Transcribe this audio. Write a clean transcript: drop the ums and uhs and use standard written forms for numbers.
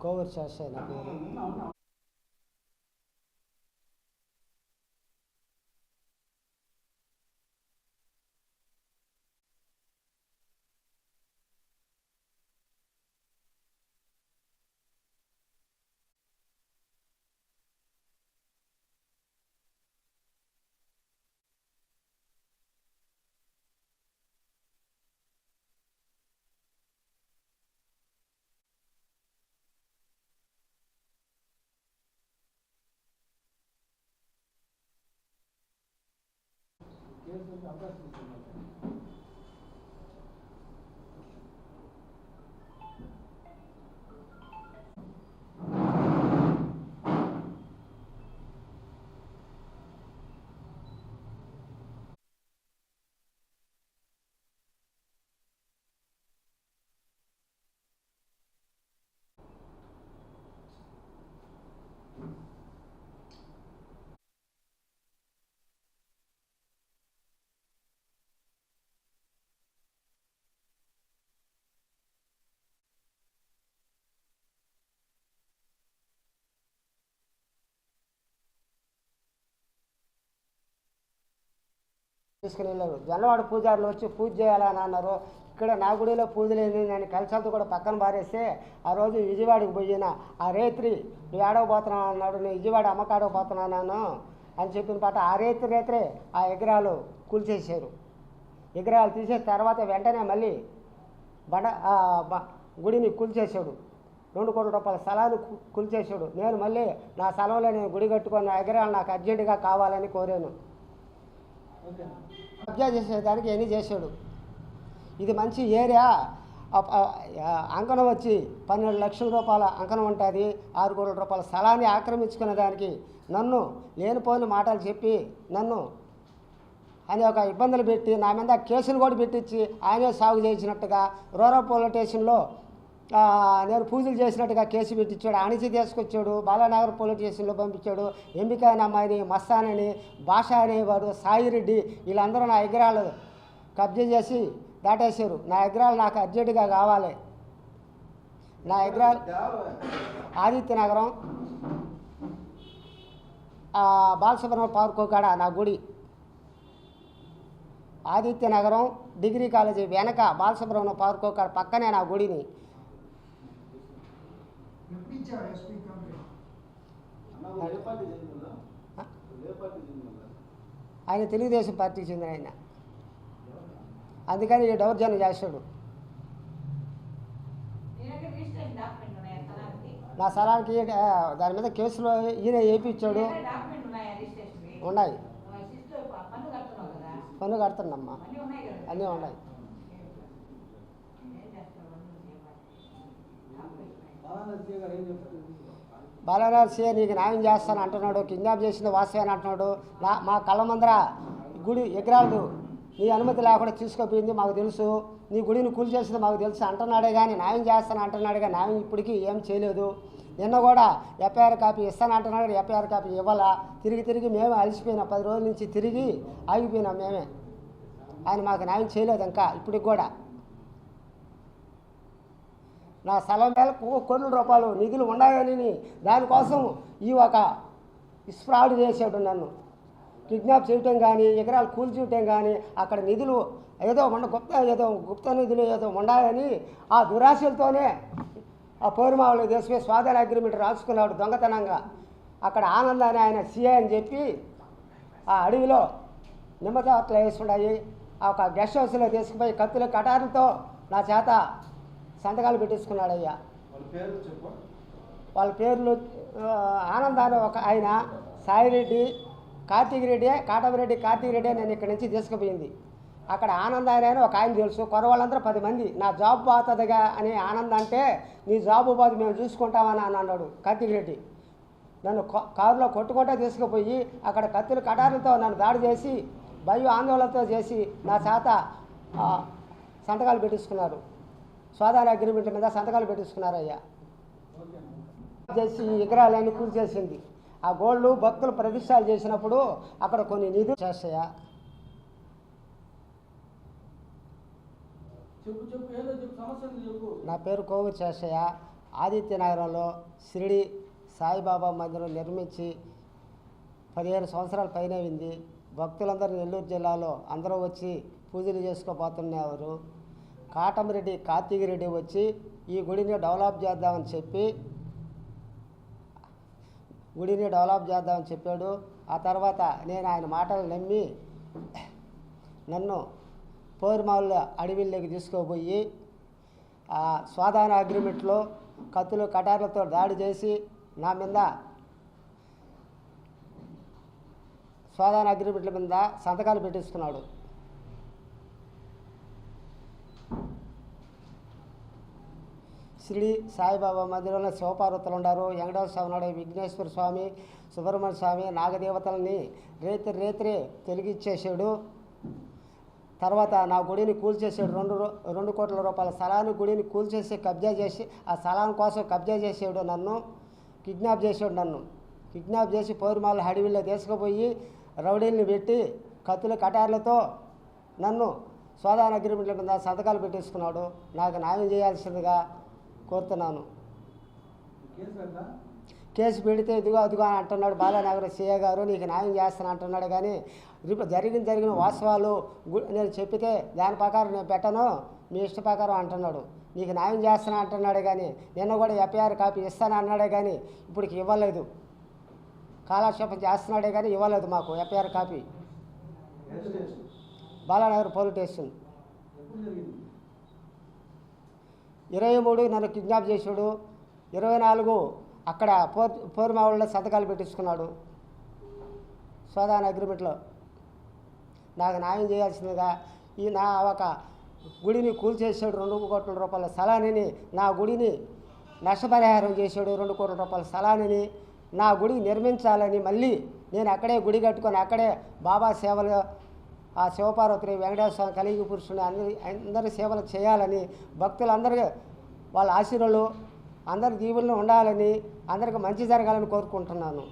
కోవూరు శేషయ్య నా పేరు. తీసుకుని వెళ్ళారు. జొన్నవాడ పూజారులు వచ్చి పూజ చేయాలని అన్నారు. ఇక్కడ నా గుడిలో పూజలు ఏంది నేను కలిసంతా కూడా పక్కన పారేస్తే ఆ రోజు విజయవాడకి పోయిన ఆ రేత్రి నువ్వు ఏడవబోతున్నావు అన్నాడు. నేను విజయవాడ అమ్మకాడకపోతున్నాను అని చెప్పిన పాట ఆ రేత్రే ఆ విగ్రహాలు కూల్చేసారు. విగ్రహాలు తీసేసిన తర్వాత వెంటనే మళ్ళీ గుడిని కూల్చేసాడు. 2 కోట్ల రూపాయల స్థలాన్ని కూల్చేసాడు. నేను మళ్ళీ నా స్థలంలో నేను గుడి కట్టుకున్న విగ్రహాలు నాకు అర్జెంటుగా కావాలని కోరాను. కబ్జా చేసేదానికి ఎన్ని చేశాడు. ఇది మంచి ఏరియా. అంకణం వచ్చి 12 లక్షల రూపాయల అంకణం ఉంటుంది. 6 కోట్ల రూపాయల స్థలాన్ని ఆక్రమించుకునే దానికి నన్ను లేనిపోని మాటలు చెప్పి నన్ను అని ఒక ఇబ్బందులు పెట్టి నా మీద కేసులు కూడా పెట్టించి ఆయనే సాగు చేసినట్టుగా రూరల్ పోలీస్ స్టేషన్లో నేను పూజలు చేసినట్టుగా కేసు పెట్టించాడు. అణిచి తీసుకొచ్చాడు. బాలానగర్ పోలీస్ స్టేషన్లో పంపించాడు. ఎంపికైన అమ్మాయిని మస్తానని భాష అనేవాడు సాయిరెడ్డి వీళ్ళందరూ నా విగ్రహాలు కబ్జా చేసి దాటేశారు. నా విగ్రహాలు నాకు అర్జెంటుగా కావాలి. నా విగ్రహాలు ఆదిత్యనగరం బాలసుబ్రహ్మణ్య పార్కు కాడ నా గుడి ఆదిత్యనగరం డిగ్రీ కాలేజీ వెనక బాలసుబ్రహ్మణ్య పార్కు కాడ పక్కనే నా గుడిని ఆయన తెలుగుదేశం పార్టీకి చెందిన ఆయన. అందుకని ఈ దౌర్జన్యం చేస్తాడు. నా స్థలానికి దాని మీద కేసులో ఈయన వేయించాడు. ఉన్నాయి, పన్ను కడుతుండమ్మా, అన్నీ ఉన్నాయి. బాలనాథ్ సీఏ నీకు న్యాయం చేస్తాను అంటున్నాడు. కిడ్నాప్ చేసింది వాస్తవే అని అంటున్నాడు. మా కళ్ళ ముందర గుడి విగ్రహాలు నీ అనుమతి లేకుండా తీసుకుపోయింది మాకు తెలుసు. నీ గుడిని కూల్ చేసింది మాకు తెలుసు అంటున్నాడే కానీ న్యాయం చేస్తాను అంటున్నాడు కానీ న్యాయం ఇప్పటికీ ఏం చేయలేదు. నిన్న కూడా ఎఫ్ఐఆర్ కాపీ ఇస్తాను అంటున్నాడు. ఎఫ్ఐఆర్ కాపీ ఇవ్వాలా. తిరిగి మేమే అలసిపోయినా 10 రోజుల నుంచి తిరిగి ఆగిపోయినాం మేమే. ఆయన మాకు న్యాయం చేయలేదు ఇంకా ఇప్పటికి కూడా. నా స్థలం మీద కోట్ల రూపాయలు నిధులు ఉన్నాయని దానికోసం ఈ ఒక ఫ్రాడ్ చేసాడు. నన్ను కిడ్నాప్ చేయటం కానీ విగ్రహాలు కూల్చేయటం కానీ అక్కడ నిధులు ఏదో గుప్త నిధులు ఏదో ఉన్నాయని ఆ దురాశలతోనే ఆ పౌరమావులు దేశమే స్వాధీన అగ్రిమెంట్ రాసుకున్నాడు దొంగతనంగా. అక్కడ ఆనందాన్ని ఆయన సీఏ అని చెప్పి ఆ అడవిలో నిమ్మతోటలు వేసుకున్నాయి. ఆ ఒక గెస్ట్ హౌస్లో తీసుకుపోయి కత్తుల కటారులతో నా చేత సంతకాలు పెట్టించుకున్నాడయ్యా. వాళ్ళ పేర్లు ఆనందాన్ని ఒక ఆయన సాయిరెడ్డి, కాటమిరెడ్డి కార్తీక్ రెడ్డి నేను ఇక్కడి నుంచి తీసుకుపోయింది. అక్కడ ఆనంద ఆయన ఒక ఆయన తెలుసు. కొరవాళ్ళందరూ 10 మంది నా జాబ్ పోతుందిగా అని ఆనంద అంటే నీ జాబు పోదు మేము చూసుకుంటామని అని అన్నాడు కార్తీక్ రెడ్డి. నన్ను కారులో కొట్టుకుంటే తీసుకుపోయి అక్కడ కత్తుల కటారులతో నన్ను దాడి చేసి భయం ఆందోళనతో చేసి నా చేత సంతకాలు పెట్టించుకున్నారు. స్వాధీన అగ్రిమెంట్ మీద సంతకాలు పెట్టించుకున్నారయ్యా. చేసి విగ్రహాలన్నీ కూల్చేసింది. ఆ గోల్డ్ భక్తులు ప్రతిష్టాలు చేసినప్పుడు అక్కడ కొన్ని నిధులు చేస్తాయా. నా పేరు కోవూరు శేషయ్య. ఆదిత్యనగరంలో షిరిడి సాయిబాబా మందిరం నిర్మించి 15 సంవత్సరాల పైన అయింది. భక్తులందరూ నెల్లూరు జిల్లాలో అందరూ వచ్చి పూజలు చేసుకోబోతున్నారు. కాటమిరెడ్డి కార్తీక్ రెడ్డి వచ్చి ఈ గుడిని డెవలప్ చేద్దామని చెప్పాడు. ఆ తర్వాత నేను ఆయన మాటలు నమ్మి నన్ను పోరుమావుల అడవిలోకి తీసుకుపోయి ఆ స్వాదాన అగ్రిమెంట్లో కత్తులు కటార్లతో దాడి చేసి నా మీద స్వాదాన అగ్రిమెంట్ల మీద సంతకాలు పెట్టిస్తున్నాడు. షిరిడి సాయిబాబా మందిరంలో శివపార్వతులు ఉన్నారు. వెంకటేశ్వర స్వామి ఉన్నాడు, విఘ్నేశ్వర స్వామి, సుబ్రహ్మణ్య స్వామి, నాగదేవతలని రేత్రి తొలగించేసాడు. తర్వాత నా గుడిని కూల్చేసాడు. 2 కోట్ల రూపాయల స్థలాన్ని గుడిని కూల్చేసి కబ్జా చేసి ఆ స్థలం కోసం కబ్జా చేసాడు. కిడ్నాప్ చేసి పౌర్మాల అడవిలో తీసుకుపోయి రౌడీల్ని పెట్టి కత్తుల కటార్లతో నన్ను సోదాన అగ్రిమెంట్ల మీద సంతకాలు పెట్టేసుకున్నాడు. నాకు న్యాయం చేయాల్సిందిగా కోరుతున్నాను. కేసు పెడితే ఇదిగో అదిగో అని అంటున్నాడు బాలానగర్ సీఏ గారు, నీకు న్యాయం చేస్తాను అంటున్నాడు. కానీ జరిగిన వాస్తవాలు నేను చెప్పితే దాని ప్రకారం నేను పెట్టను, మీ ఇష్ట ప్రకారం అంటున్నాడు. నీకు న్యాయం చేస్తాను అంటున్నాడు. కానీ నిన్న కూడా ఎఫ్ఐఆర్ కాపీ ఇస్తాను అన్నాడే, కానీ ఇప్పటికి ఇవ్వలేదు. కాలక్షేపం చేస్తున్నాడే కానీ ఇవ్వలేదు మాకు FIR copy. Balanagar police station 23 నన్ను కిడ్నాప్ చేశాడు. 24 అక్కడ పోరుమావుల్లో సంతకాలు పెట్టించుకున్నాడు సోదాన అగ్రిమెంట్లో. నాకు న్యాయం చేయాల్సిందిగా నా ఒక గుడిని కూల్చేసాడు. 2 కోట్ల రూపాయల స్థలాన్ని నా గుడిని నష్టపరిహారం చేశాడు. 2 కోట్ల రూపాయల స్థలాన్ని నా గుడి నిర్మించాలని మళ్ళీ నేను అక్కడే గుడి కట్టుకొని అక్కడే బాబా సేవలు ఆ శివపార్వతి వెంకటేశ్వర స్వామి కలిగి పురుషుని అందరి సేవలు చేయాలని భక్తులందరూ వాళ్ళ ఆశీర్వాదాలు అందరి దీవుల్లో ఉండాలని అందరికి మంచి జరగాలని కోరుకుంటున్నాను.